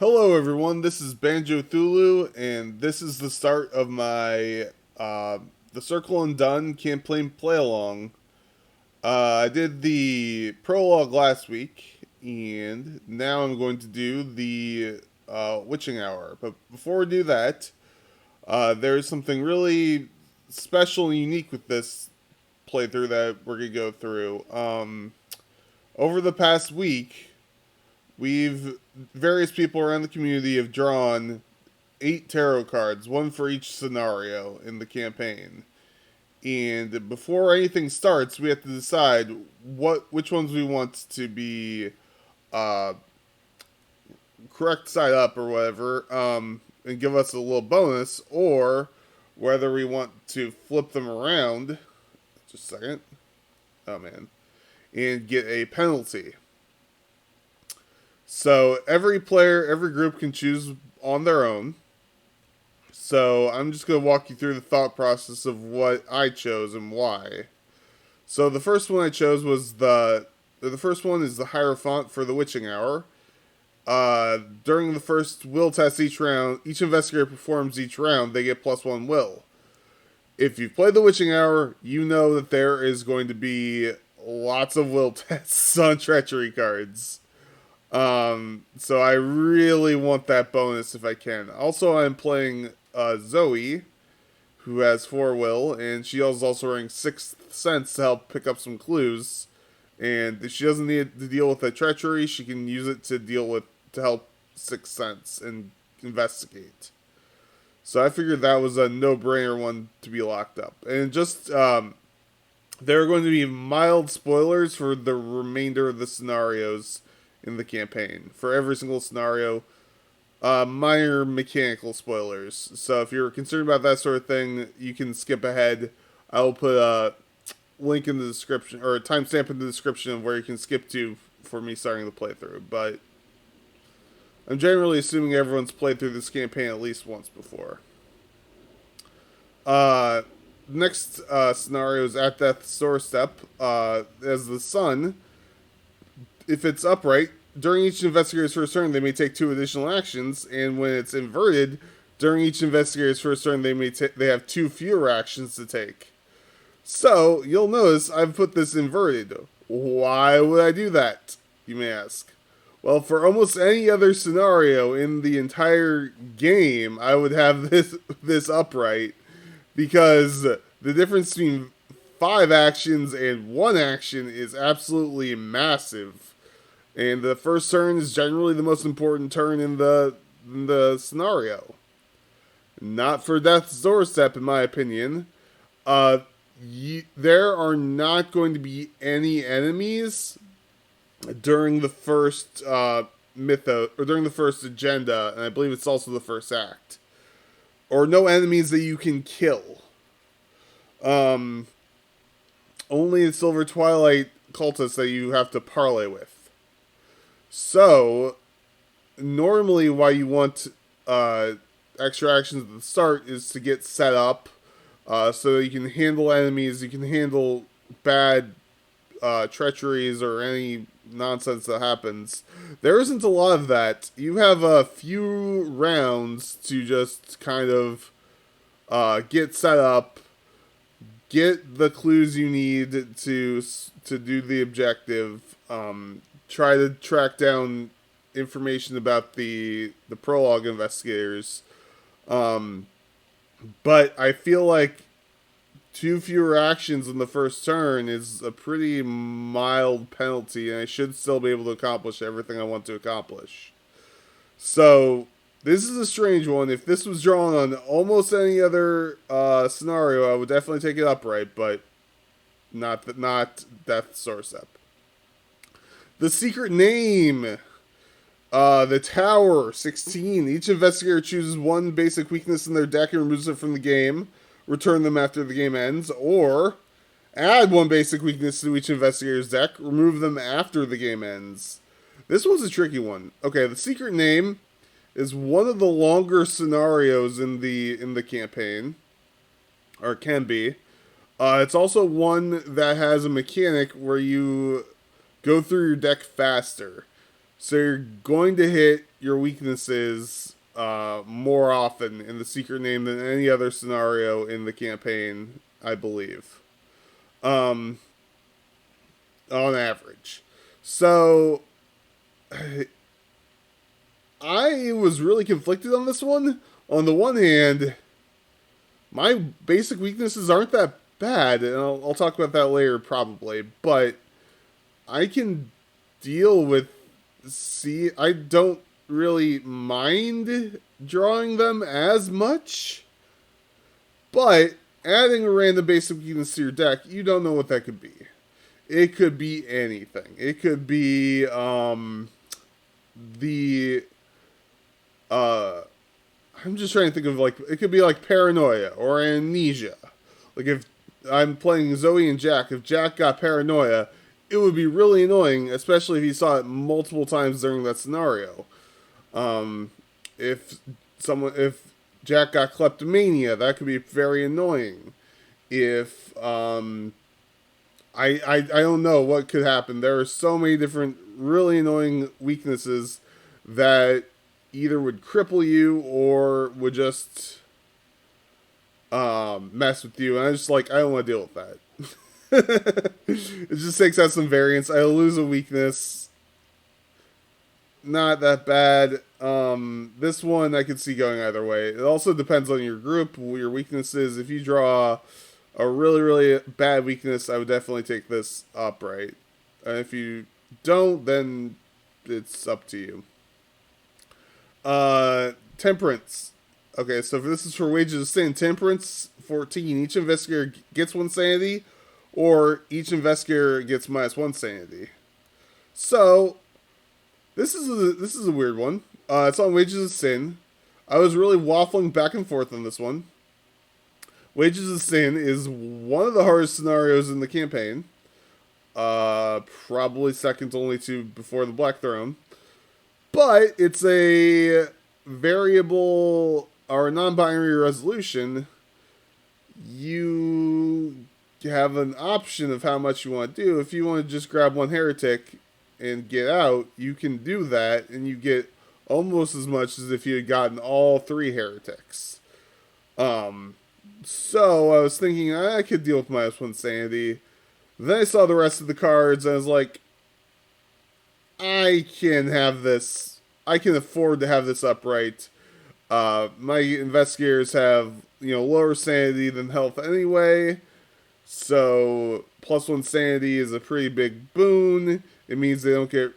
Hello, everyone. This is Banjo Thulu, and this is the start of my the Circle and Done campaign play along. I did the prologue last week, and now I'm going to do the witching hour. But before we do that, there's something really special and unique with this playthrough that we're gonna go through. Over the past week, we've various people around the community have drawn 8 tarot cards, one for each scenario in the campaign. And before anything starts, we have to decide which ones we want to be uh, correct side up or whatever, and give us a little bonus, or whether we want to flip them around. Just a second. Oh man, and get a penalty. So every player, every group can choose on their own. So I'm just going to walk you through the thought process of what I chose and why. So the first one I chose was the first one is the Hierophant for the Witching Hour. During the first will test each round, each investigator performs each round, they get +1 will. If you've played the Witching Hour, you know that there is going to be lots of will tests on treachery cards. So I really want that bonus if I can. Also, I'm playing Zoey, who has 4 will, and she is also wearing Sixth Sense to help pick up some clues. And if she doesn't need to deal with a treachery, she can use it to help Sixth Sense and investigate. So I figured that was a no-brainer one to be locked up. And just there are going to be mild spoilers for the remainder of the scenarios in the campaign. For every single scenario, minor mechanical spoilers. So if you're concerned about that sort of thing, you can skip ahead. I will put a link in the description, or a timestamp in the description of where you can skip to for me starting the playthrough. But I'm generally assuming everyone's played through this campaign at least once before. Next scenario is at death's doorstep. As the sun, if it's upright, during each investigator's first turn, they may take 2 additional actions, and when it's inverted, during each investigator's first turn, they have 2 fewer actions to take. So, you'll notice I've put this inverted. Why would I do that, you may ask? Well, for almost any other scenario in the entire game, I would have this upright, because the difference between 5 actions and 1 action is absolutely massive. And the first turn is generally the most important turn in the scenario. Not for death's doorstep, in my opinion. There are not going to be any enemies during the first mythos, or during the first agenda, and I believe it's also the first act. Or no enemies that you can kill. Only in Silver Twilight cultists that you have to parlay with. So, normally why you want extra actions at the start is to get set up so that you can handle enemies, you can handle bad treacheries or any nonsense that happens. There isn't a lot of that. You have a few rounds to just kind of get set up, get the clues you need to do the objective, try to track down information about the prologue investigators. But I feel like 2 fewer actions in the first turn is a pretty mild penalty, and I should still be able to accomplish everything I want to accomplish. So, this is a strange one. If this was drawn on almost any other scenario, I would definitely take it upright, but not Death's Doorstep. The secret name. The Tower, 16. Each investigator chooses 1 basic weakness in their deck and removes it from the game. Return them after the game ends. Or, add 1 basic weakness to each investigator's deck. Remove them after the game ends. This one's a tricky one. Okay, the secret name is one of the longer scenarios in the campaign. Or can be. It's also one that has a mechanic where you go through your deck faster. So you're going to hit your weaknesses more often in the secret name than any other scenario in the campaign, I believe. On average. So I was really conflicted on this one. On the one hand, my basic weaknesses aren't that bad, and I'll talk about that later probably, but I can deal with I don't really mind drawing them as much, but adding a random basic weakness to your deck, you don't know what that could be. It could be anything. It could be the I'm just trying to think of, like, it could be like paranoia or amnesia. Like, if I'm playing Zoey and Jack, if Jack got paranoia, it would be really annoying, especially if he saw it multiple times during that scenario. If Jack got kleptomania, that could be very annoying. If I don't know what could happen. There are so many different really annoying weaknesses that either would cripple you or would just mess with you. And I just, like, I don't want to deal with that. It just takes out some variance. I lose a weakness. Not that bad. This one I could see going either way. It also depends on your group, your weaknesses. If you draw a really, really bad weakness, I would definitely take this upright. And if you don't, then it's up to you. Temperance. Okay, so this is for Wages of Sin. Temperance 14. Each investigator gets 1 sanity, or each investigator gets -1 sanity. So this is a weird one. It's on Wages of Sin. I was really waffling back and forth on this one. Wages of Sin is one of the hardest scenarios in the campaign. Probably second only to Before the Black Throne. But it's a variable or a non-binary resolution. You have an option of how much you want to do. If you want to just grab 1 heretic and get out, you can do that, and you get almost as much as if you had gotten all 3 heretics. So I was thinking I could deal with -1 sanity. Then I saw the rest of the cards, and I was like, I can have this. I can afford to have this upright. My investigators have, lower sanity than health anyway. So +1 sanity is a pretty big boon. It means they don't get,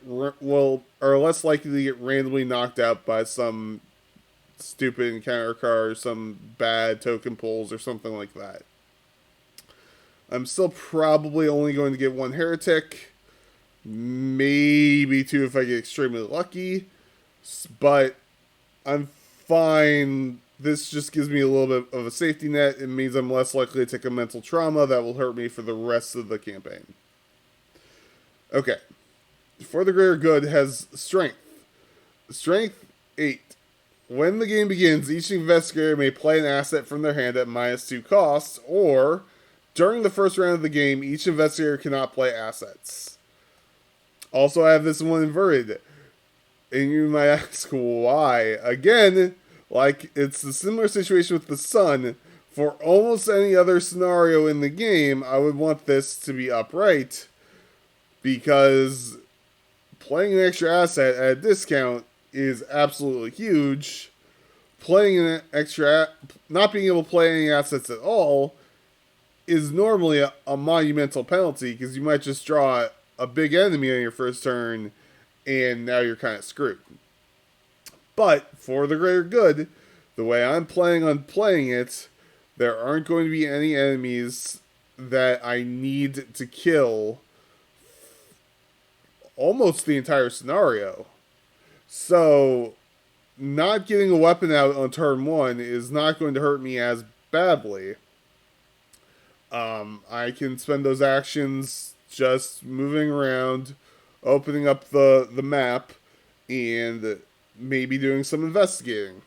are less likely to get randomly knocked out by some stupid encounter card or some bad token pulls or something like that. I'm still probably only going to get 1 heretic. Maybe 2 if I get extremely lucky. But I'm fine. This just gives me a little bit of a safety net. It means I'm less likely to take a mental trauma that will hurt me for the rest of the campaign. Okay. For the Greater Good has Strength. Strength 8. When the game begins, each investigator may play an asset from their hand at -2 costs, or during the first round of the game, each investigator cannot play assets. Also, I have this one inverted. And you might ask why. Again, like, it's a similar situation with the sun. For almost any other scenario in the game, I would want this to be upright, because playing an extra asset at a discount is absolutely huge. Playing an extra, not being able to play any assets at all is normally a monumental penalty, because you might just draw a big enemy on your first turn, and now you're kind of screwed. But for the Greater Good, the way I'm planning on playing it, there aren't going to be any enemies that I need to kill almost the entire scenario. So not getting a weapon out on turn 1 is not going to hurt me as badly. I can spend those actions just moving around, opening up the map, and maybe doing some investigating.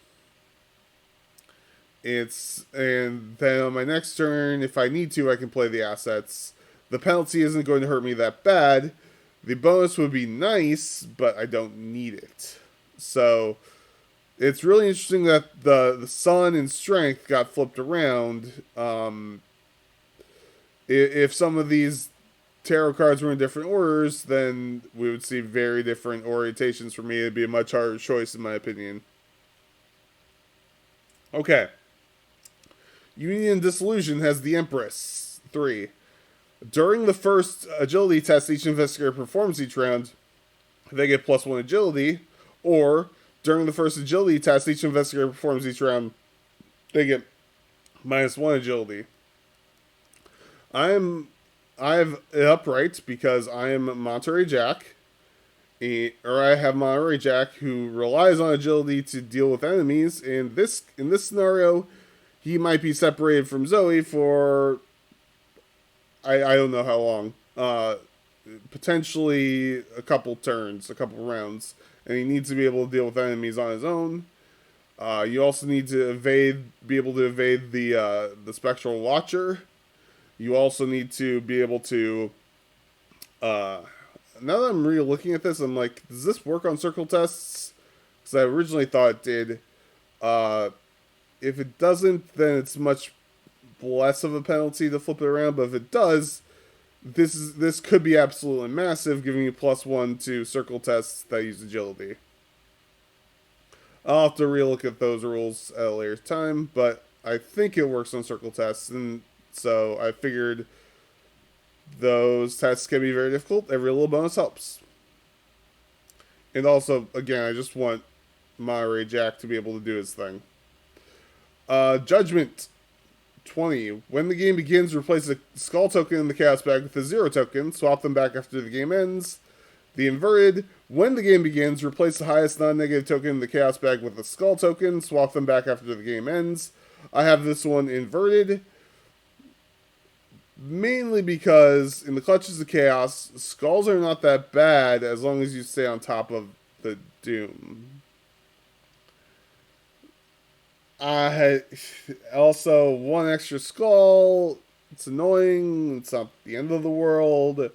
And then on my next turn, if I need to, I can play the assets. The penalty isn't going to hurt me that bad. The bonus would be nice, but I don't need it. So it's really interesting that the sun and strength got flipped around. If some of these tarot cards were in different orders, then we would see very different orientations. For me, it'd be a much harder choice, in my opinion. Okay. Union and Disillusion has the Empress. 3. During the first agility test each investigator performs each round, they get +1 agility. Or, during the first agility test each investigator performs each round, they get -1 agility. I have it upright because I am Monterey Jack, or I have Monterey Jack who relies on agility to deal with enemies. And in this scenario, he might be separated from Zoey for I don't know how long, potentially a couple turns, a couple rounds, and he needs to be able to deal with enemies on his own. You also need to be able to evade the Spectral Watcher. You also need to be able to. Now that I'm really looking at this, I'm like, does this work on circle tests? Because I originally thought it did. If it doesn't, then it's much less of a penalty to flip it around. But if it does, this could be absolutely massive, giving you +1 to circle tests that use agility. I'll have to relook at those rules at a later time, but I think it works on circle tests, and so I figured those tests can be very difficult. Every little bonus helps. And also, again, I just want Monterey Jack to be able to do his thing. Judgment 20. When the game begins, replace a skull token in the chaos bag with a 0 token. Swap them back after the game ends. The inverted. When the game begins, replace the highest non-negative token in the chaos bag with a skull token. Swap them back after the game ends. I have this one inverted. Mainly because in the clutches of chaos, skulls are not that bad as long as you stay on top of the doom. I had also 1 extra skull. It's annoying. It's not the end of the world.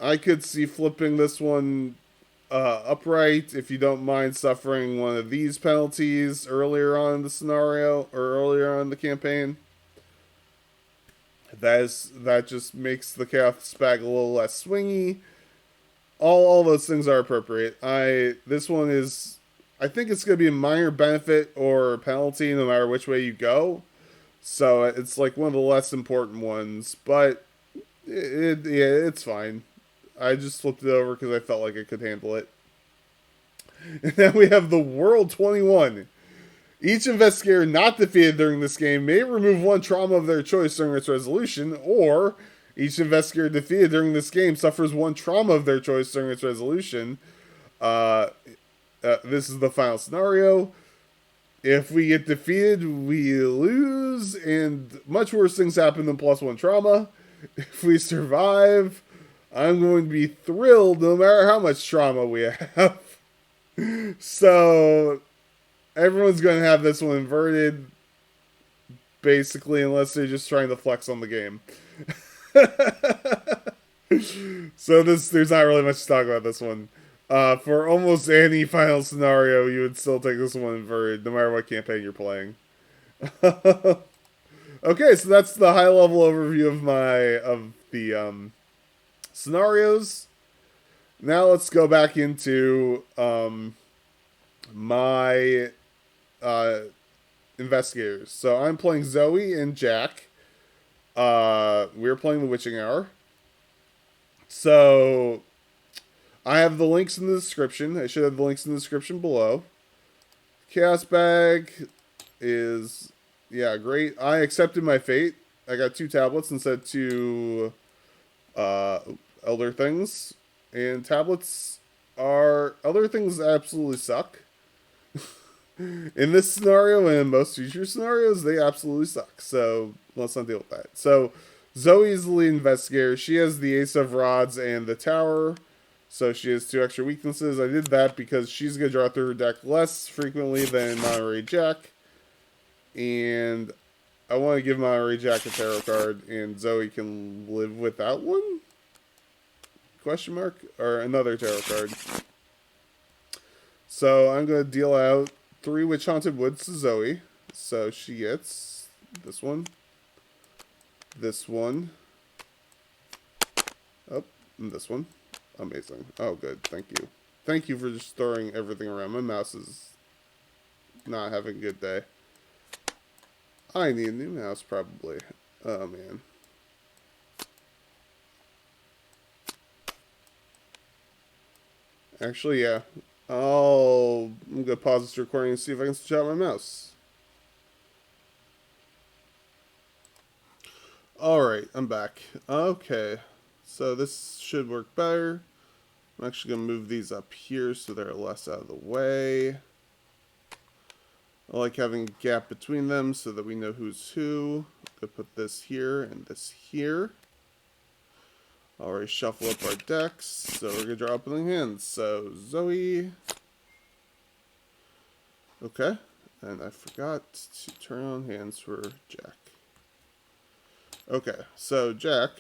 I could see flipping this one upright if you don't mind suffering one of these penalties earlier on in the scenario or earlier on in the campaign. That just makes the chaos bag a little less swingy. All those things are appropriate. This one is, I think it's going to be a minor benefit or penalty no matter which way you go. So it's like one of the less important ones, but it's fine. I just flipped it over because I felt like I could handle it. And then we have the World 21. Each investigator not defeated during this game may remove 1 trauma of their choice during its resolution, or each investigator defeated during this game suffers 1 trauma of their choice during its resolution. This is the final scenario. If we get defeated, we lose, and much worse things happen than +1 trauma. If we survive, I'm going to be thrilled no matter how much trauma we have. So everyone's going to have this one inverted, basically, unless they're just trying to flex on the game. So there's not really much to talk about this one. For almost any final scenario, you would still take this one inverted, no matter what campaign you're playing. Okay, so that's the high-level overview of the scenarios. Now let's go back into my investigators. So I'm playing Zoey and Jack. We're playing the Witching Hour. So I have the links in the description. I should have the links in the description below. Chaos Bag is, yeah, great. I accepted my fate. I got 2 tablets instead of 2 Elder Things. And tablets Elder Things absolutely suck. In this scenario and in most future scenarios, they absolutely suck. So let's not deal with that. So Zoe is the lead investigator. She has the Ace of Rods and the Tower. So she has 2 extra weaknesses. I did that because she's going to draw through her deck less frequently than Monterey Jack. And I want to give Monterey Jack a tarot card, and Zoe can live without one? Question mark? Or another tarot card. So I'm going to deal out 3 Witch Haunted Woods to Zoe. So she gets this one, this one, oh, and this one. Amazing. Oh, good. Thank you. Thank you for just storing everything around. My mouse is not having a good day. I need a new mouse, probably. Oh, man. Actually, yeah. I'm going to pause this recording and see if I can switch out my mouse. Alright, I'm back. Okay. So this should work better. I'm actually going to move these up here so they're less out of the way. I like having a gap between them so that we know who's who. I'm going to put this here and this here. Already shuffle up our decks, so we're going to draw opening hands. So, Zoe. Okay, and I forgot to turn on hands for Jack. Okay, so Jack.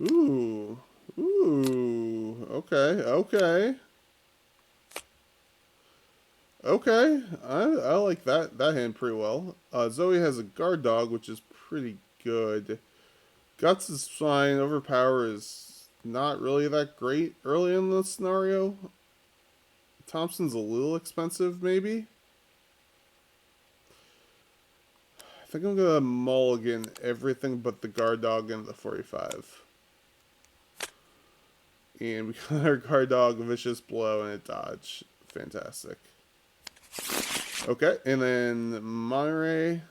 Ooh, okay. Okay, I like that hand pretty well. Zoe has a guard dog, which is pretty good. Guts is fine. Overpower is not really that great early in the scenario. Thompson's a little expensive, maybe. I think I'm gonna mulligan everything but the guard dog and the 45. And we got our guard dog, a vicious blow, and a dodge. Fantastic. Okay, and then Monterey.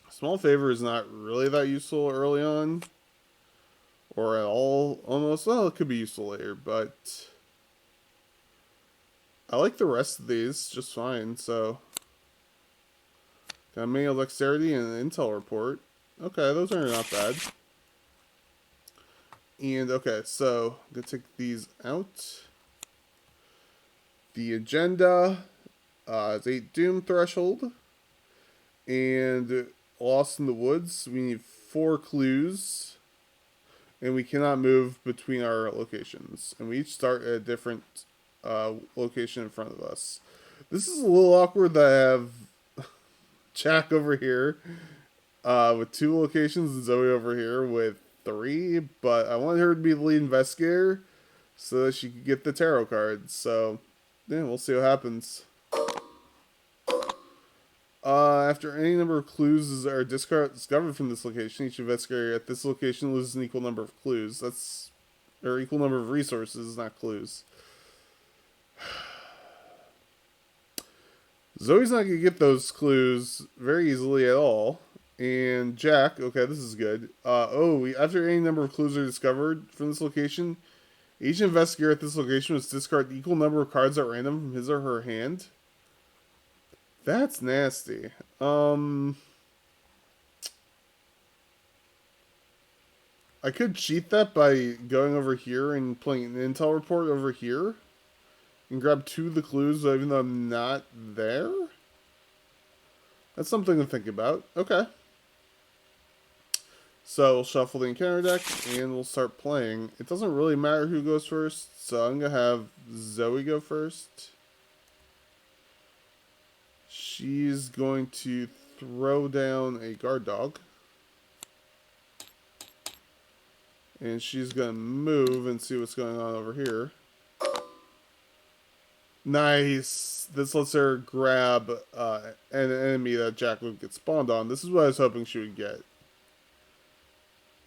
Small favor is not really that useful early on. Or at all, almost. Well, it could be useful later, but I like the rest of these just fine, so. Got manual dexterity and an intel report. Okay, those are not bad. And, okay, so I'm going to take these out. The agenda is 8 Doom Threshold. And Lost in the Woods, we need 4 clues. And we cannot move between our locations. And we each start at a different location in front of us. This is a little awkward that I have Jack over here with 2 locations and Zoe over here with 3. But I want her to be the lead investigator so that she could get the tarot cards. So, yeah, we'll see what happens. After any number of clues are discovered from this location, each investigator at this location loses an equal number of clues. Or equal number of resources, not clues. Zoe's not going to get those clues very easily at all. And Jack, okay, this is good. After any number of clues are discovered from this location, each investigator at this location must discard the equal number of cards at random from his or her hand. That's nasty. I could cheat that by going over here and playing an intel report over here. And grab 2 of the clues even though I'm not there? That's something to think about. Okay. So we'll shuffle the encounter deck and we'll start playing. It doesn't really matter who goes first, so I'm going to have Zoe go first. She's going to throw down a guard dog. And she's going to move and see what's going on over here. Nice. This lets her grab an enemy that Jack would get spawned on. This is what I was hoping she would get.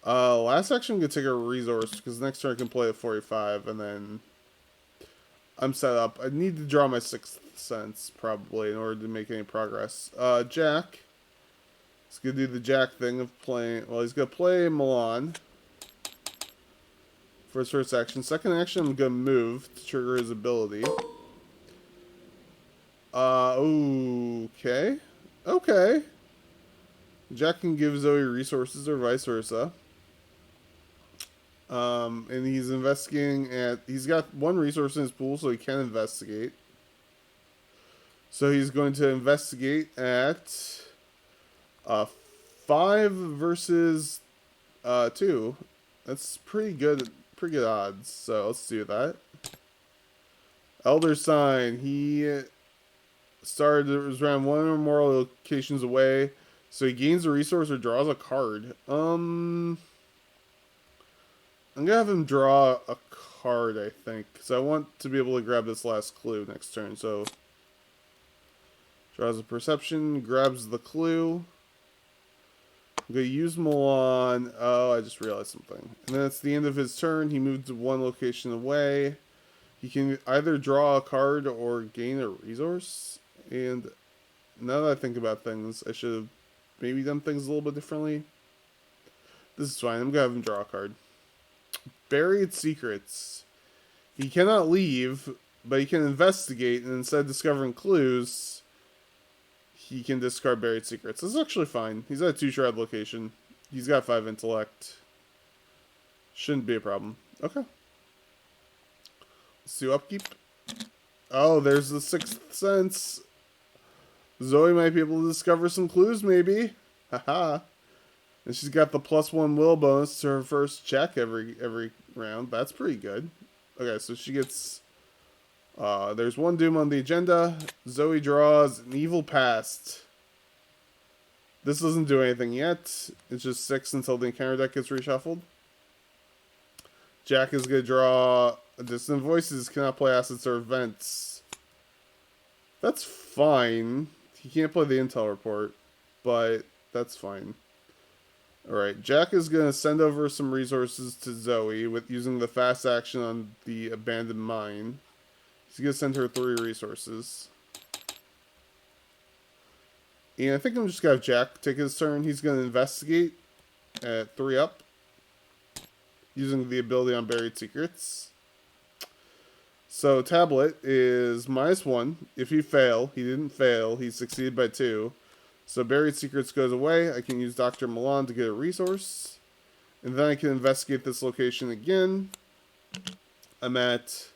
Last action, I'm going to take a resource because next turn I can play a 45 and then I'm set up. I need to draw my 6th sense probably in order to make any progress. Jack. He's going to do the Jack thing of playing. Well, he's going to play Milan for his first action. Second action, I'm going to move to trigger his ability. Okay. Okay. Jack can give Zoe resources or vice versa. And he's investigating he's got 1 resource in his pool, so he can investigate. So he's going to investigate at 5 versus 2. That's pretty good odds. So let's do that. Elder Sign. He started, it was around one or more locations away. So he gains a resource or draws a card. I'm gonna have him draw a card, I think, because I want to be able to grab this last clue next turn. So draws a perception, grabs the clue. I'm gonna use Milan. Oh, I just realized something. And then it's the end of his turn. He moved to one location away. He can either draw a card or gain a resource. And now that I think about things, I should have maybe done things a little bit differently. This is fine. I'm gonna have him draw a card. Buried Secrets. He cannot leave, but he can investigate, and instead of discovering clues, he can discard Buried Secrets. This is actually fine. He's at a 2-shroud location. He's got 5 intellect. Shouldn't be a problem. Okay. Let's do upkeep. Oh, there's the 6th sense. Zoey might be able to discover some clues, maybe. Haha. And she's got the +1 will bonus to her first check every round. That's pretty good. Okay, so she gets... there's one doom on the agenda. Zoey draws an evil past. This doesn't do anything yet. It's just 6 until the encounter deck gets reshuffled. Jack is going to draw Distant Voices. Cannot play assets or events. That's fine. He can't play the intel report, but that's fine. Alright, Jack is going to send over some resources to Zoey with using the fast action on the abandoned mine. He's going to send her 3 resources. And I think I'm just going to have Jack take his turn. He's going to investigate at 3 up, using the ability on Buried Secrets. So Tablet is -1. If he fail, he didn't fail. He succeeded by 2. So Buried Secrets goes away. I can use Dr. Milan to get a resource. And then I can investigate this location again. I'm at...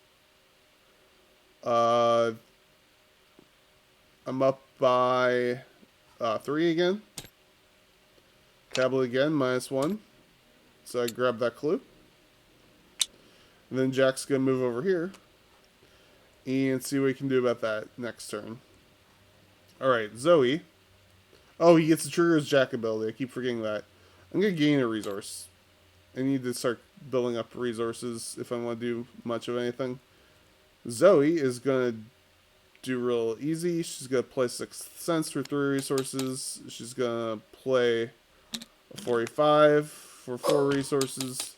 I'm up by 3 again. Tablet again, -1. So I grab that clue. And then Jack's going to move over here. And see what he can do about that next turn. Alright, Zoey. Oh, he gets to trigger his Jack ability. I keep forgetting that. I'm going to gain a resource. I need to start building up resources if I want to do much of anything. Zoey is going to do real easy. She's going to play 6th Sense for 3 resources. She's going to play a 45 for 4 resources.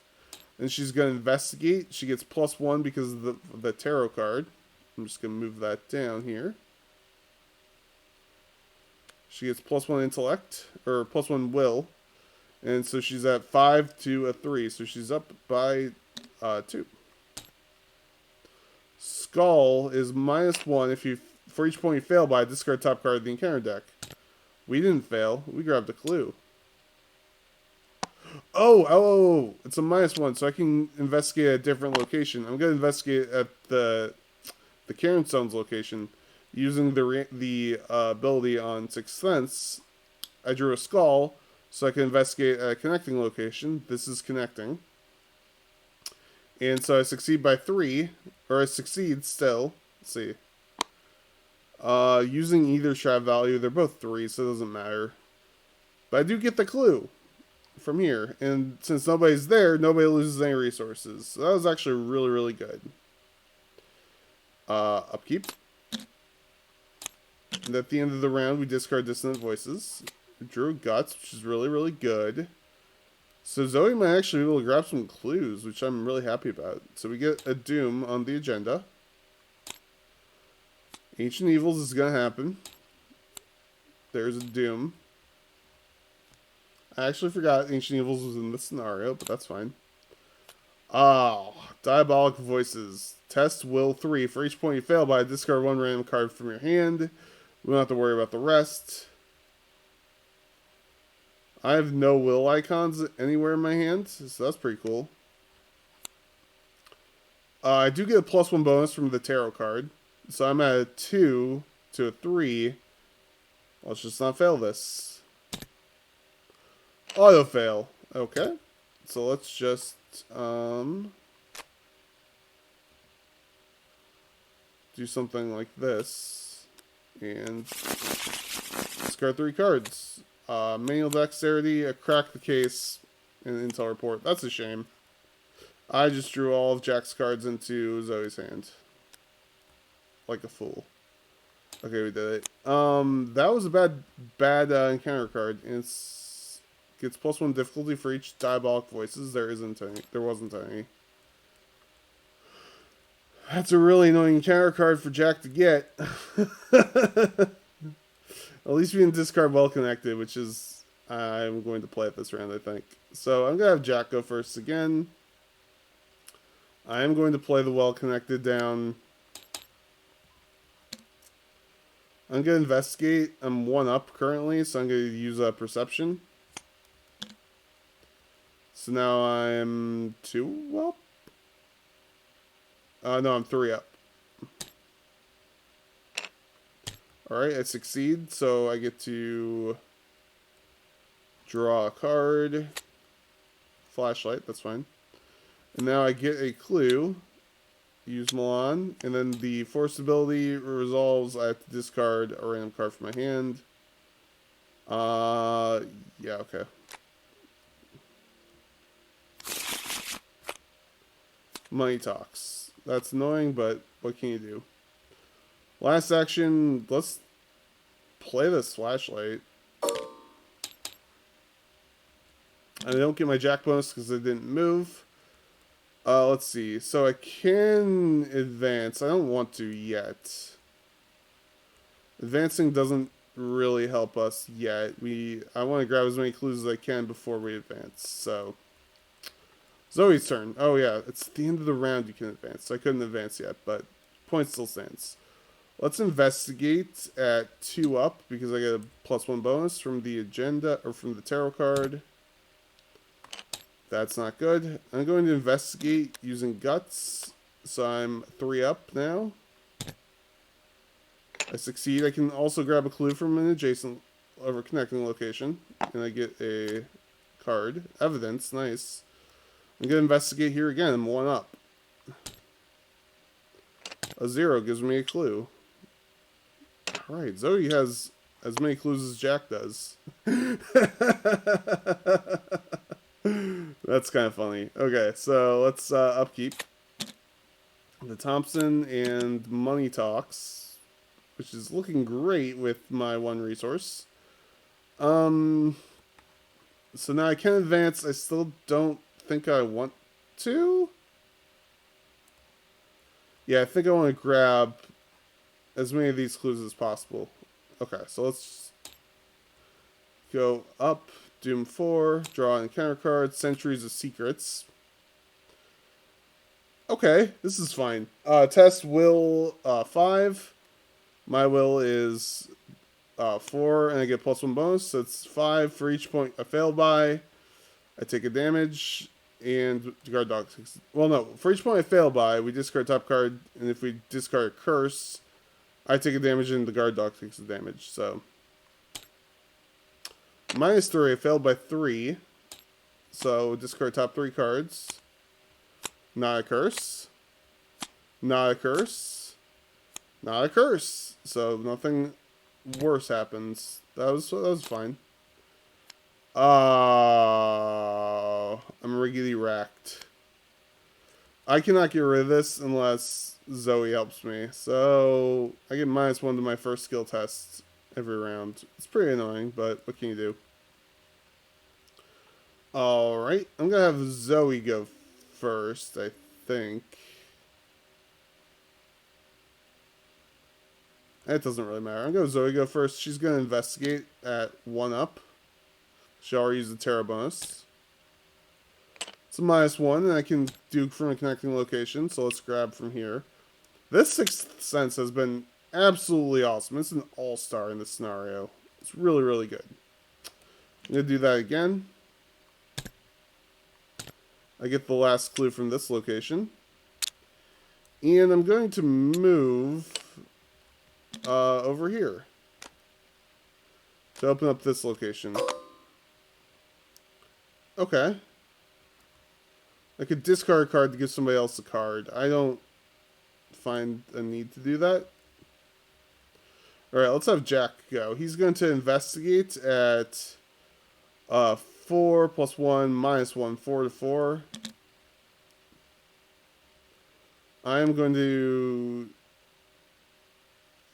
And she's going to investigate. She gets +1 because of the tarot card. I'm just going to move that down here. She gets +1 intellect, or +1 will. And so she's at 5 to a 3. So she's up by 2. Skull is -1 if you, for each point you fail by, discard top card of the encounter deck. We didn't fail. We grabbed a clue. Oh, it's a -1, so I can investigate a different location. I'm going to investigate at the Karen Stone's location. Using the ability on 6th Sense, I drew a skull, so I can investigate a connecting location. This is connecting. And so I succeed by 3, or I succeed still. Let's see. Using either strat value, they're both 3, so it doesn't matter. But I do get the clue from here. And since nobody's there, nobody loses any resources. So that was actually really, really good. Upkeep. And at the end of the round, we discard Dissonant Voices. We drew Guts, which is really, really good. So Zoey might actually be able to grab some clues, which I'm really happy about. So we get a Doom on the agenda. Ancient Evils is going to happen. There's a Doom. I actually forgot Ancient Evils was in this scenario, but that's fine. Diabolic Voices. Test Will 3. For each point you fail by, discard 1 random card from your hand. We don't have to worry about the rest. I have no will icons anywhere in my hand, so that's pretty cool. I do get a +1 bonus from the tarot card. So I'm at a 2 to a 3. Let's just not fail this. Auto fail. Okay. So let's just do something like this and discard 3 cards. Manual dexterity, a crack the case, and an intel report. That's a shame. I just drew all of Jack's cards into Zoe's hand. Like a fool. Okay, we did it. That was a bad encounter card. It's gets +1 difficulty for each diabolic voices. There wasn't any. That's a really annoying encounter card for Jack to get. At least we can discard Well Connected, which is I'm going to play it this round, I think. So I'm gonna have Jack go first again. I am going to play the Well Connected down. I'm going to investigate. I'm 1 up currently, so I'm going to use Perception. So now I'm 2 up? No, I'm 3 up. Alright, I succeed, so I get to draw a card. Flashlight, that's fine. And now I get a clue. Use Milan, and then the force ability resolves. I have to discard a random card from my hand. Yeah, okay. Money talks. That's annoying, but what can you do? Last action, let's play this flashlight. I don't get my Jack bonus because I didn't move. Let's see. So I can advance. I don't want to yet. Advancing doesn't really help us yet. I want to grab as many clues as I can before we advance. So Zoe's turn. Oh yeah, it's the end of the round you can advance. So I couldn't advance yet, but point still stands. Let's investigate at 2 up because I get a +1 bonus from the agenda or from the tarot card. That's not good. I'm going to investigate using Guts. So I'm 3 up now. I succeed. I can also grab a clue from an adjacent or connecting location. And I get a card. Evidence. Nice. I'm going to investigate here again. I'm 1 up. A 0 gives me a clue. Alright, Zoe has as many clues as Jack does. That's kind of funny. Okay, so let's upkeep. The Thompson and Money Talks, which is looking great with my 1 resource. So now I can advance. I still don't think I want to. Yeah, I think I want to grab as many of these clues as possible. Okay, so let's go up. Doom 4, draw an encounter card, Centuries of Secrets. Okay, this is fine. Test will 5. My will is 4, and I get +1 bonus, so it's 5 for each point I fail by. I take a damage, and guard dog takes... Well, no, for each point I fail by, we discard top card, and if we discard a curse, I take a damage, and the guard dog takes the damage, so... -3, I failed by 3. So discard top 3 cards. Not a curse. Not a curse. Not a curse. So nothing worse happens. That was fine. I'm riggedy racked. I cannot get rid of this unless Zoe helps me. So I get -1 to my first skill test every round. It's pretty annoying, but what can you do? Alright, I'm gonna have Zoe go first, I think. It doesn't really matter. I'm gonna have Zoe go first. She's gonna investigate at 1 up. She already used the Terra bonus. It's a -1, and I can do from a connecting location, so let's grab from here. This Sixth Sense has been absolutely awesome. It's an all-star in this scenario. It's really, really good. I'm going to do that again. I get the last clue from this location. And I'm going to move over here to open up this location. Okay. I could discard a card to give somebody else a card. find a need to do that. Alright, let's have Jack go. He's going to investigate at 4 plus 1 minus 1, 4 to 4. I am going to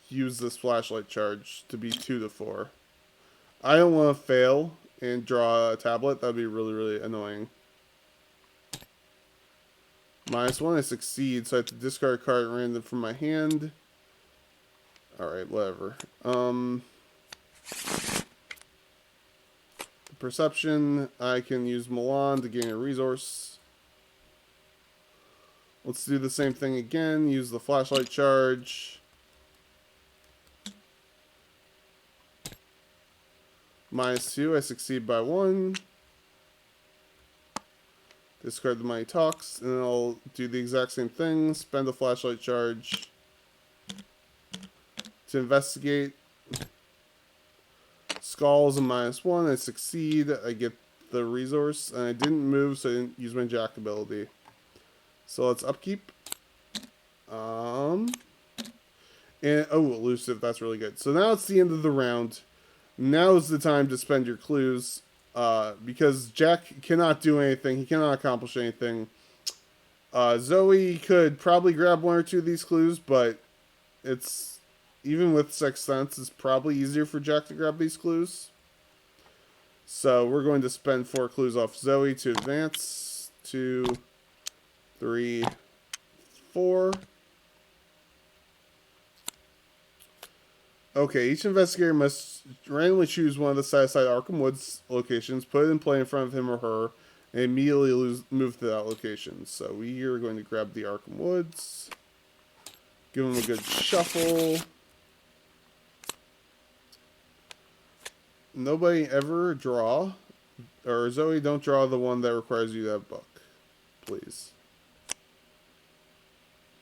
use this flashlight charge to be 2 to 4. I don't want to fail and draw a tablet. That would be really, really annoying. Minus 1, I succeed, so I have to discard a card at random from my hand. Alright, whatever. Perception, I can use Milan to gain a resource. Let's do the same thing again. Use the flashlight charge. Minus 2, I succeed by 1. Discard the Mighty Talks, and then I'll do the exact same thing. Spend the flashlight charge to investigate. Skull is a minus 1. I succeed. I get the resource, and I didn't move, so I didn't use my Jack ability. So let's upkeep. And elusive. That's really good. So now it's the end of the round. Now is the time to spend your clues. Because Jack cannot do anything. He cannot accomplish anything. Zoe could probably grab 1 or 2 of these clues, but it's, even with Sixth Sense, it's probably easier for Jack to grab these clues. So we're going to spend 4 clues off Zoe to advance. 2, 3, 4. Okay, each investigator must randomly choose one of the set-aside Arkham Woods locations, put it in play in front of him or her, and immediately move to that location. So we are going to grab the Arkham Woods, give him a good shuffle. Nobody ever draw, or Zoe, don't draw the one that requires you to have book, please.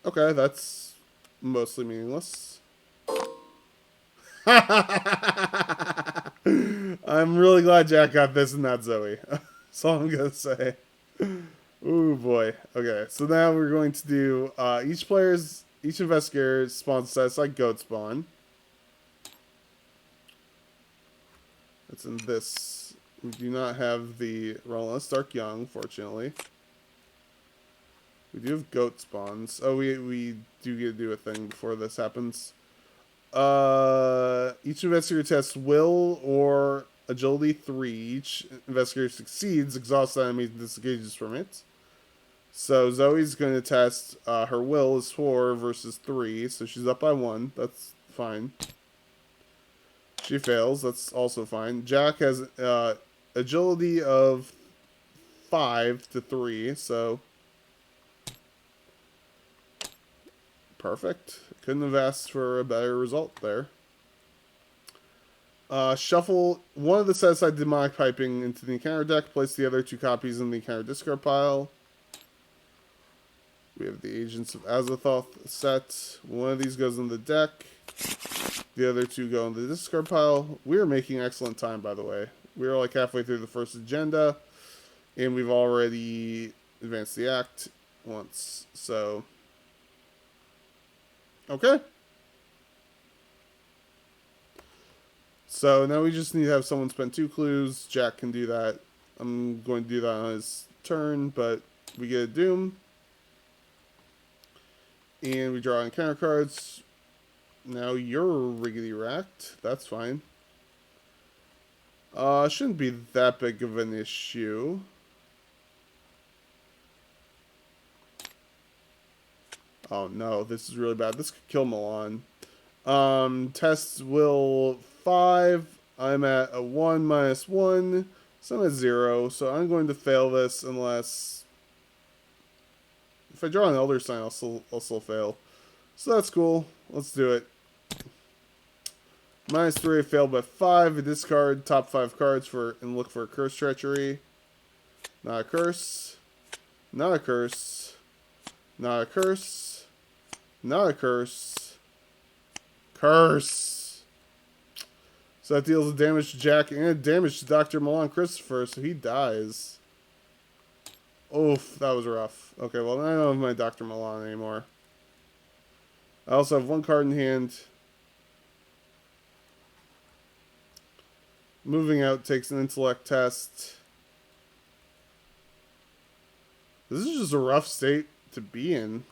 Okay, that's mostly meaningless. I'm really glad Jack got this and not Zoe. That's all I'm going to say. Ooh, boy. Okay, so now we're going to do each investigator spawns sets like goat spawn. That's in this. We do not have the Relentless Dark Young, fortunately. We do have goat spawns. Oh, we do get to do a thing before this happens. Each investigator tests will or agility 3. Each investigator succeeds, exhausts enemies, and disengages from it. So Zoe's going to test her will is 4 versus 3, so she's up by 1. That's fine. She fails. That's also fine. Jack has agility of 5 to 3, so perfect. Couldn't have asked for a better result there. Shuffle one of the set-aside demonic piping into the encounter deck. Place the other 2 copies in the encounter discard pile. We have the Agents of Azathoth set. One of these goes in the deck. The other 2 go in the discard pile. We're making excellent time, by the way. We're like halfway through the first agenda. And we've already advanced the act once. So, okay. So now we just need to have someone spend 2 clues. Jack can do that. I'm going to do that on his turn, but we get a Doom. And we draw encounter cards. Now you're riggedy racked. That's fine. Shouldn't be that big of an issue. Oh no, this is really bad. This could kill Milan. Test will 5. I'm at a 1 minus 1. So I'm at 0. So I'm going to fail this unless, if I draw an Elder Sign, I'll still fail. So that's cool. Let's do it. Minus 3, I failed by 5. I discard top 5 cards and look for a Curse Treachery. Not a curse. Not a curse. Not a curse. Not a curse. Curse. So that deals damage to Jack and damage to Dr. Milan Christopher, so he dies. Oof, that was rough. Okay, well, I don't have my Dr. Milan anymore. I also have one card in hand. Moving out takes an intellect test. This is just a rough state to be in.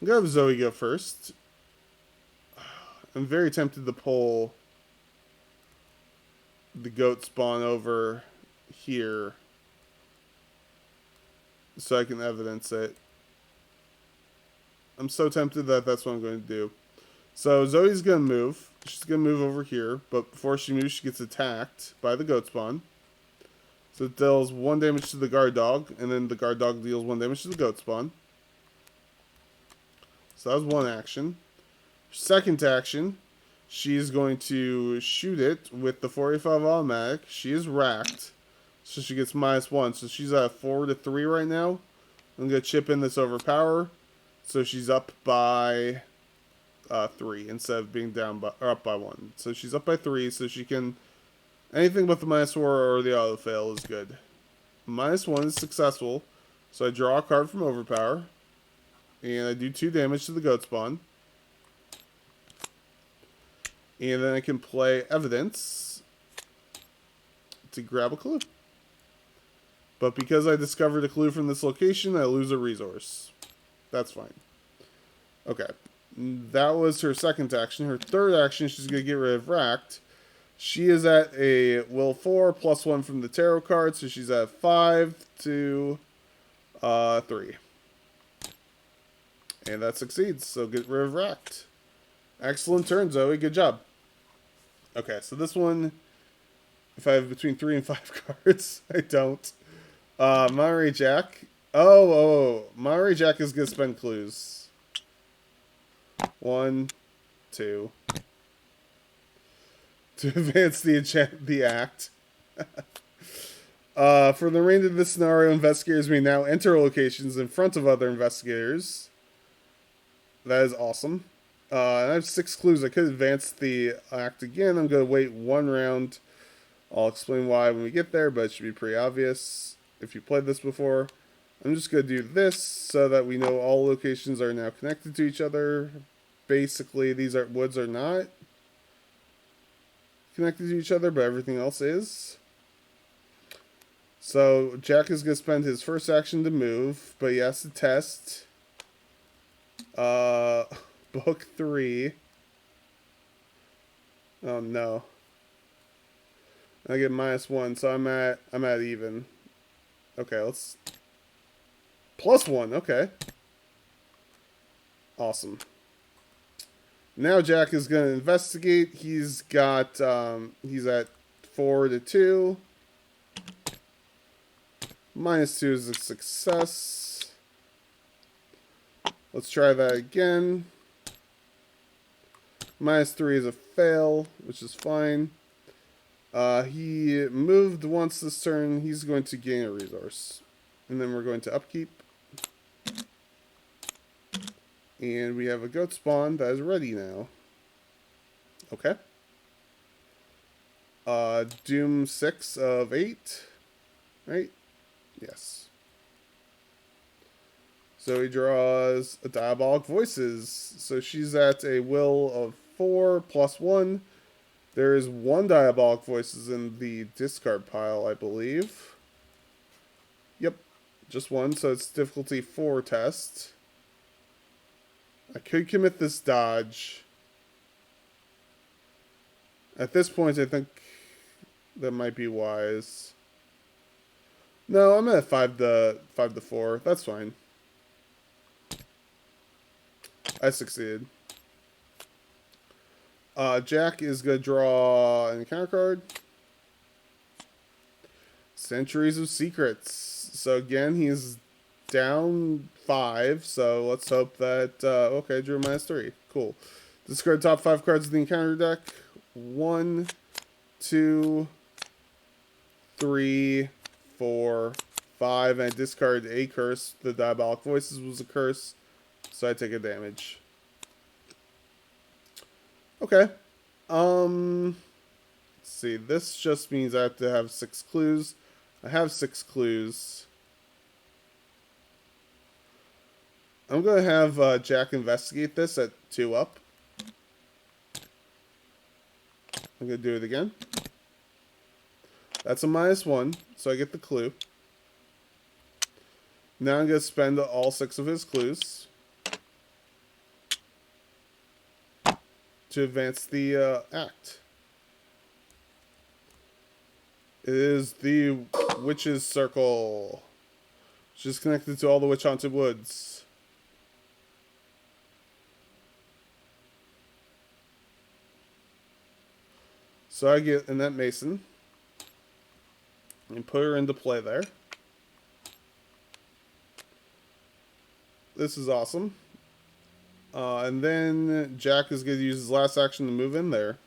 I'm going to have Zoe go first. I'm very tempted to pull the goat spawn over here so I can evidence it. I'm so tempted that that's what I'm going to do. So Zoe's going to move. She's going to move over here, but before she moves, she gets attacked by the goat spawn. So it deals 1 damage to the guard dog, and then the guard dog deals 1 damage to the goat spawn. So that was one action. Second action, she's going to shoot it with the 45 automatic. She is racked, so she gets -1. So she's at 4-3 right now. I'm going to chip in this overpower, so she's up by 3 instead of being down by, or up by 1. So she's up by 3, so she can... Anything but the -4 or the auto fail is good. -1 is successful, so I draw a card from overpower, and I do 2 damage to the goat spawn. And then I can play evidence to grab a clue. But because I discovered a clue from this location, I lose a resource. That's fine. Okay. That was her second action. Her third action, she's going to get rid of Racked. She is at a will 4, +1 from the tarot card, so she's at 5 to 3. And that succeeds, so get rid of Racked. Excellent turn, Zoe. Good job. Okay, so this one, if I have between 3 and 5 cards, I don't. Monterey Jack. Monterey Jack is going to spend clues. 1, 2. To advance the act. For the remainder of this scenario, investigators may now enter locations in front of other investigators. That is awesome. And I have 6 clues. I could advance the act again. I'm going to wait 1 round. I'll explain why when we get there, but it should be pretty obvious if you played this before. I'm just going to do this so that we know all locations are now connected to each other. Basically, these woods are not connected to each other, but everything else is. So Jack is going to spend his first action to move, but he has to test book 3. Oh no. I get -1, so I'm at even. Okay, let's +1, okay. Awesome. Now Jack is going to investigate. He's got, he's at 4-2. -2 is a success. Let's try that again. -3 is a fail, which is fine. He moved once this turn. He's going to gain a resource. And then we're going to upkeep. And we have a goat spawn that is ready now. Okay. Doom 6 of 8. Right? Yes. So he draws a Diabolic Voices. So she's at a will of 4 +1. There is 1 Diabolic Voices in the discard pile, I believe. Yep. Just 1. So it's difficulty 4 test. I could commit this dodge. At this point, I think that might be wise. No, I'm at 5-4. That's fine. I succeeded. Jack is going to draw an encounter card. Centuries of Secrets. So again, he's down 5, so let's hope that... okay, drew -3. Cool. Discard top 5 cards of the encounter deck. 1, 2, 3, 4, 5, and I discard a curse. The Diabolic Voices was a curse, so I take a damage. Okay. Let's see. This just means I have to have 6 clues. I have 6 clues. I'm going to have Jack investigate this at 2 up. I'm going to do it again. That's a -1, so I get the clue. Now I'm going to spend all 6 of his clues to advance the act. It is the Witch's Circle, which is connected to all the witch-haunted woods. So I get Annette Mason and put her into play there. This is awesome. And then Jack is going to use his last action to move in there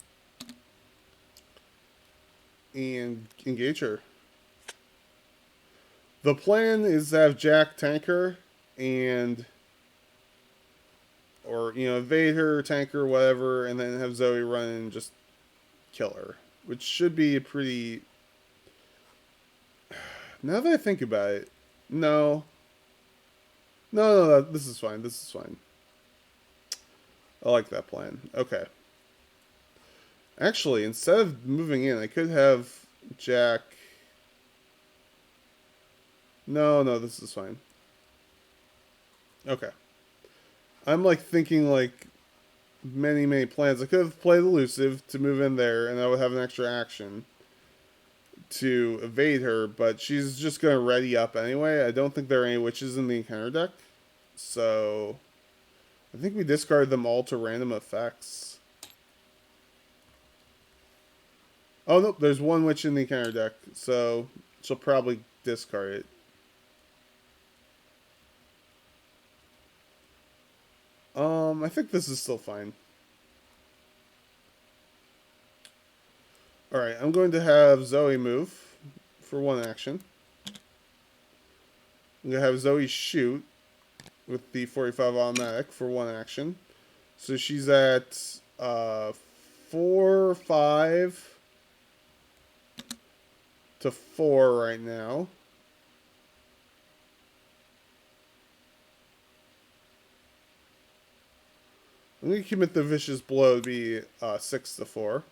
and engage her. The plan is to have Jack tank her and, or, you know, evade her, tank her, whatever, and then have Zoey run and just kill her. Which should be a pretty... Now that I think about it, no. No, this is fine. This is fine. I like that plan. Okay. Actually, instead of moving in, I could have Jack... No, this is fine. Okay. I'm like thinking like many plans. I could have played elusive to move in there, and I would have an extra action to evade her, but she's just going to ready up anyway. I don't think there are any witches in the encounter deck, so I think we discard them all to random effects. Oh, nope, there's one witch in the encounter deck, so she'll probably discard it. I think this is still fine. Alright, I'm going to have Zoey move for 1 action. I'm going to have Zoey shoot with the 45 automatic for 1 action. So she's at 4, 5 to 4 right now. I'm going to commit the vicious blow to be 6 to 4.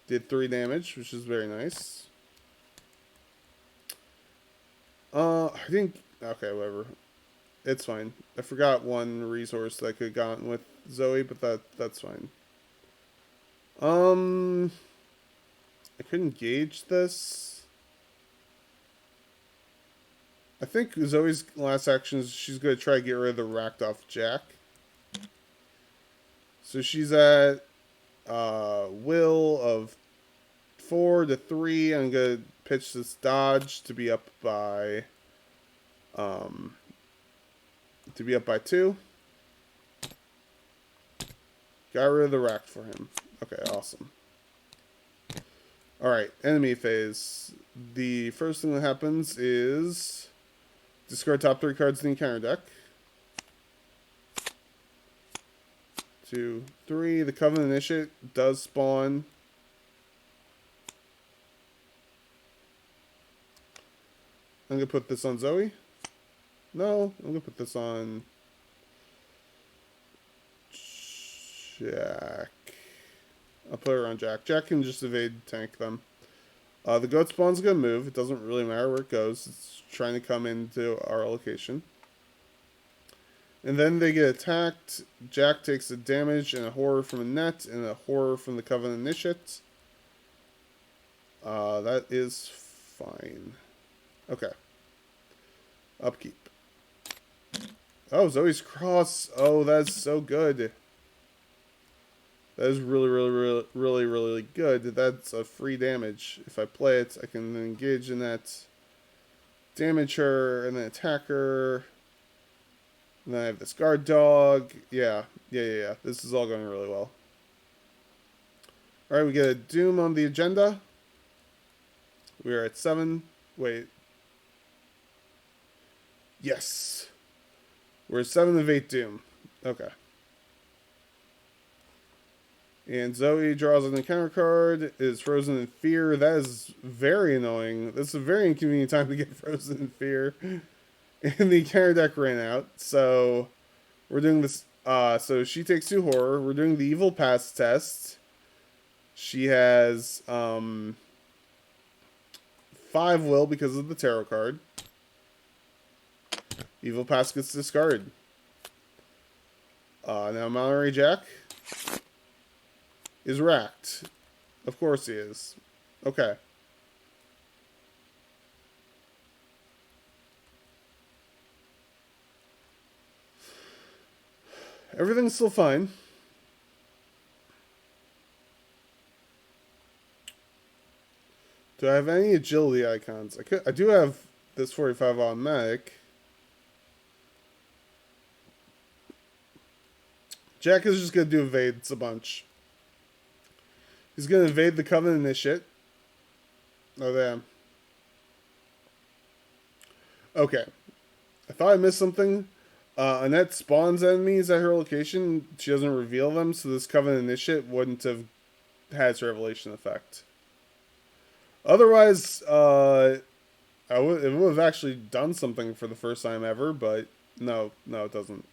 Did 3 damage, which is very nice. I didn't... Okay, whatever. It's fine. I forgot one resource that I could have gotten with Zoey, but that's fine. I couldn't gauge this. I think Zoey's last action is she's going to try to get rid of the racked off Jack. So she's at will of 4 to 3. I'm going to pitch this dodge to be up by 2. Got rid of the rack for him. Okay, awesome. Alright, enemy phase. The first thing that happens is discard top 3 cards in the encounter deck. 2, 3. The Covenant Initiate does spawn. I'm going to put this on Zoey. No, I'm going to put this on Jack. I'll put her on Jack. Jack can just evade, tank them. The goat spawn's going to move. It doesn't really matter where it goes. It's trying to come into our location. And then they get attacked. Jack takes a damage and a horror from a net and a horror from the Covenant Initiate. That is fine. Okay. Upkeep. Oh, Zoey's Cross. Oh, that's so good. That is really good. That's a free damage. If I play it, I can engage in that, damage her, and then attack her. And then I have this guard dog. Yeah. This is all going really well. Alright, we get a Doom on the agenda. We are at 7. Wait. Yes. We're at 7 of 8 Doom. Okay. And Zoey draws an encounter card, is frozen in fear. That is very annoying. That's a very inconvenient time to get frozen in fear. And the encounter deck ran out, so we're doing this. So she takes 2 horror. We're doing the evil pass test. She has 5 will because of the tarot card. Evil pass gets discarded. Now Monterey Jack is racked. Of course he is. Okay. Everything's still fine. Do I have any agility icons? I do have this 45 automatic. Jack is just going to do evades a bunch. He's going to evade the Covenant Initiate. Oh, damn. Okay. I thought I missed something. Annette spawns enemies at her location. She doesn't reveal them, so this Covenant Initiate wouldn't have had its revelation effect. Otherwise, it would have actually done something for the first time ever, but no, it doesn't.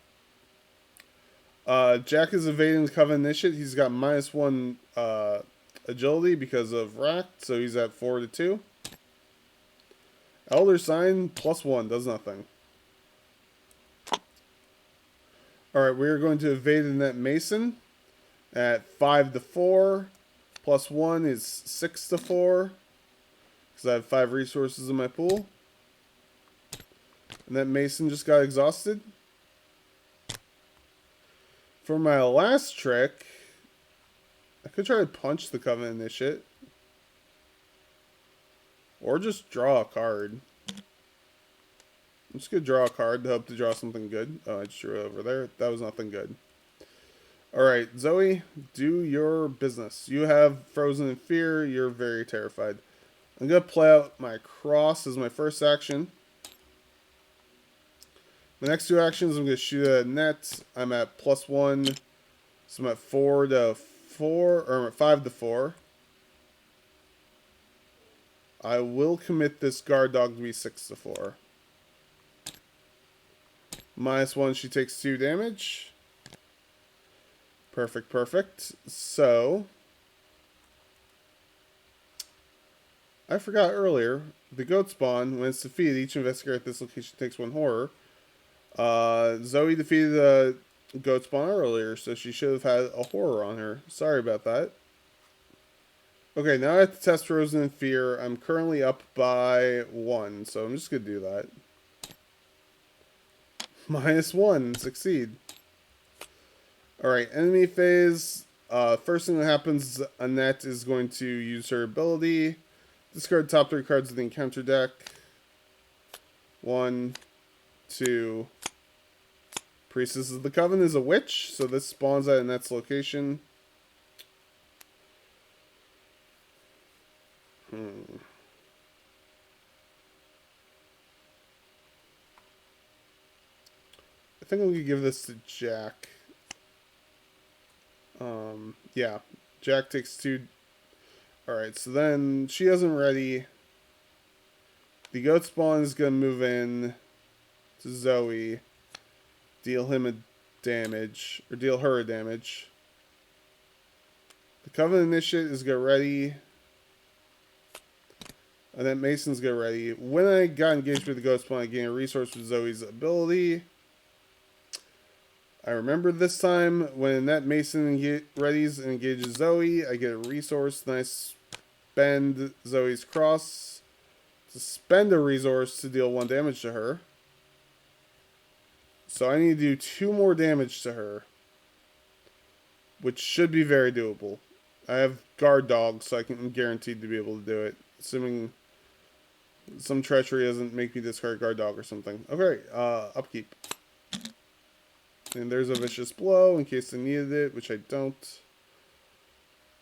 Jack is evading the Covenant Initiate. He's got -1 agility because of racked, so he's at 4 to 2. Elder Sign +1 does nothing. Alright, we are going to evade Annette Mason at 5 to 4. +1 is 6 to 4. Because I have 5 resources in my pool. Annette Mason just got exhausted. For my last trick, I could try to punch the Covenant Initiate. Or just draw a card. I'm just going to draw a card to hope to draw something good. Oh, I just drew it over there. That was nothing good. Alright, Zoe, do your business. You have Frozen in Fear. You're very terrified. I'm going to play out my cross as my first action. The next 2 actions, I'm going to shoot at net. I'm at +1. So I'm at 4 to 4, or I'm at 5 to 4. I will commit this guard dog to be 6 to 4. -1, she takes 2 damage. Perfect. So, I forgot earlier, the goat spawn, when it's defeated, each investigator at this location takes 1 horror. Zoe defeated the goat spawn earlier, so she should have had a horror on her. Sorry about that. Okay, now I have to test Frozen in Fear. I'm currently up by 1, so I'm just going to do that. -1, succeed. Alright, enemy phase. First thing that happens, Annette is going to use her ability. Discard top 3 cards of the encounter deck. 1, 2. Priestess of the Coven is a witch, so this spawns at Annette's location. I think I'm going to give this to Jack. Yeah. Jack takes 2. Alright, so then she isn't ready. The goat spawn is going to move in to Zoe. Deal him a damage. Or deal her a damage. The Covenant Initiate is get ready. And then Mason's get ready. When I got engaged with the goat spawn, I gained a resource with Zoe's ability. I remember this time when that Mason readies and engages Zoe, I get a resource. Then I spend Zoe's cross to spend a resource to deal 1 damage to her. So I need to do 2 more damage to her, which should be very doable. I have guard dogs, so I'm guaranteed to be able to do it, assuming some treachery doesn't make me discard guard dog or something. Okay, upkeep. And there's a vicious blow in case I needed it, which I don't.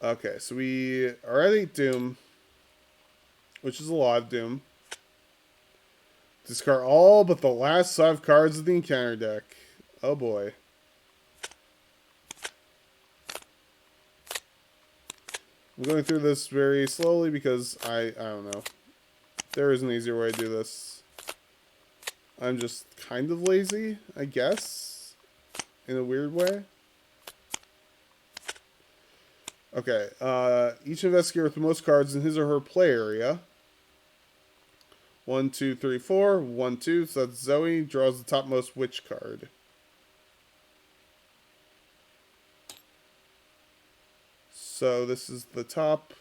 Okay, so we are at 8 doom, which is a lot of doom. Discard all but the last 5 cards of the encounter deck. Oh boy. I'm going through this very slowly because I don't know. There is an easier way to do this. I'm just kind of lazy, I guess, in a weird way. Okay, each investigator with the most cards in his or her play area. 1, 2, 3, 4. 1, 2. So that's Zoey. Draws the topmost witch card. So this is the top.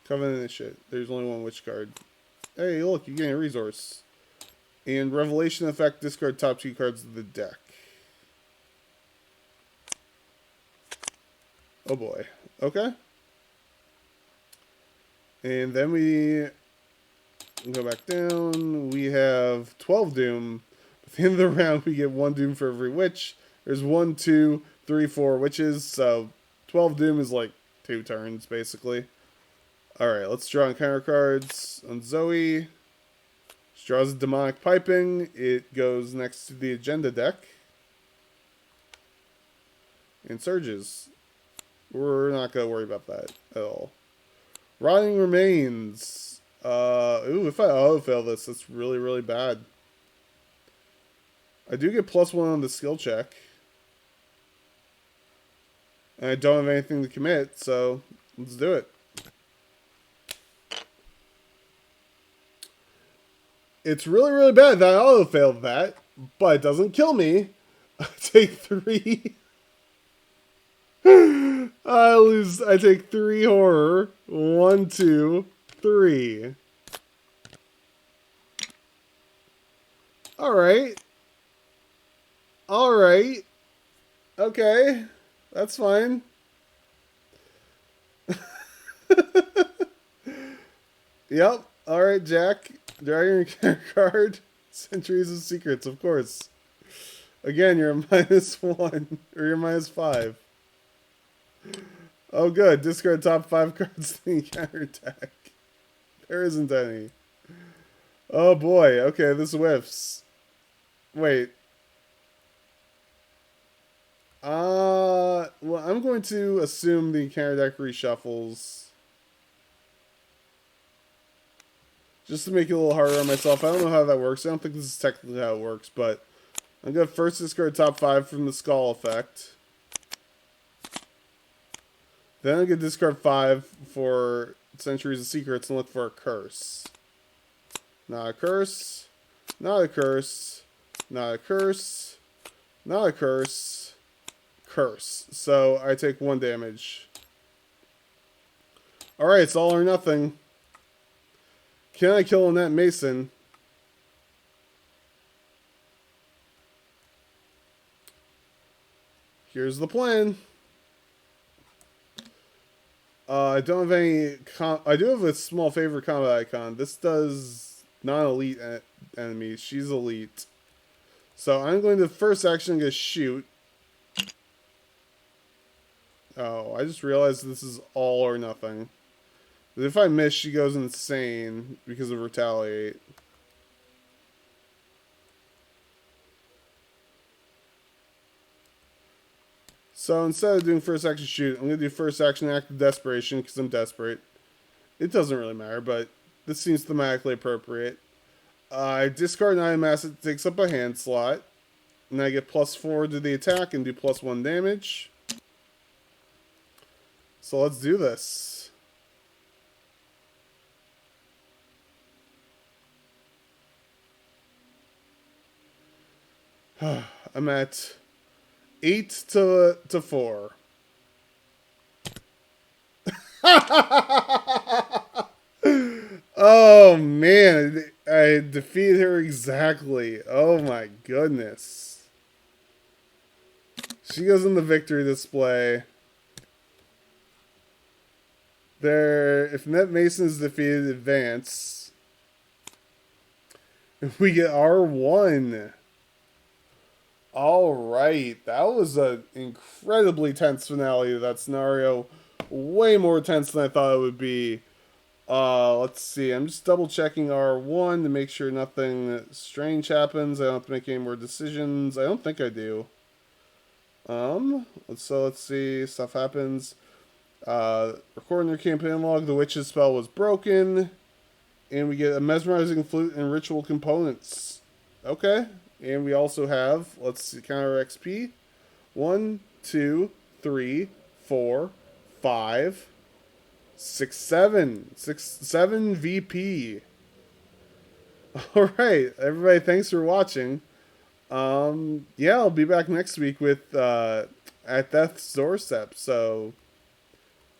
Covenant and shit. There's only one witch card. Hey, look, you gain a resource. And Revelation effect, discard top 2 cards of the deck. Oh boy. Okay. And then we go back down. We have 12 Doom. At the end of the round, we get 1 Doom for every witch. There's 1, 2, 3, 4 witches. So 12 Doom is like 2 turns, basically. Alright, let's draw encounter cards on Zoey. She draws a Demonic Piping. It goes next to the agenda deck. And Surges. We're not going to worry about that at all. Rotting Remains. Ooh, if I auto-fail this, that's really, really bad. I do get +1 on the skill check. And I don't have anything to commit, so let's do it. It's really, really bad that I auto-failed that, but it doesn't kill me. I take 3. I take 3 horror. 1, 2, 3. Alright. Alright. Okay. That's fine. Yep. Alright, Jack. Dragon card. Centuries of Secrets, of course. Again, you're a -1. Or you're -5. Oh, good. Discard top 5 cards to the encounter deck. There isn't any. Oh, boy. Okay, this whiffs. Wait. Well, I'm going to assume the encounter deck reshuffles. Just to make it a little harder on myself. I don't know how that works. I don't think this is technically how it works, but I'm going to first discard top 5 from the Skull effect. Then I'm going to discard 5 for Centuries of Secrets and look for a curse. Not a curse. Not a curse. Not a curse. Not a curse. Curse. So I take 1 damage. Alright, it's all or nothing. Can I kill Annette Mason? Here's the plan. I don't have any... I do have a small favorite combat icon. This does non-elite enemies. She's elite. So I'm going to first action get shoot. Oh, I just realized this is all or nothing. If I miss, she goes insane because of retaliate. So instead of doing first action shoot, I'm going to do first action act of desperation because I'm desperate. It doesn't really matter, but this seems thematically appropriate. I discard an item asset that takes up a hand slot. And I get +4 to the attack and do +1 damage. So let's do this. I'm at 8 to 4. Oh man, I defeated her exactly. Oh my goodness. She goes in the victory display. If Annette Mason is defeated, advance. We get R1. Alright, that was an incredibly tense finale to that scenario. Way more tense than I thought it would be. Let's see, I'm just double checking R1 to make sure nothing strange happens. I don't have to make any more decisions. I don't think I do. So let's see, stuff happens. Recording their campaign log, the witch's spell was broken. And we get a mesmerizing flute and ritual components. Okay. And we also have, let's see, count our XP. 1, 2, 3, 4, 5, 6, 7. 7 VP. All right, everybody, thanks for watching. Yeah, I'll be back next week with At Death's Doorstep. So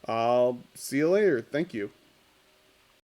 I'll see you later. Thank you.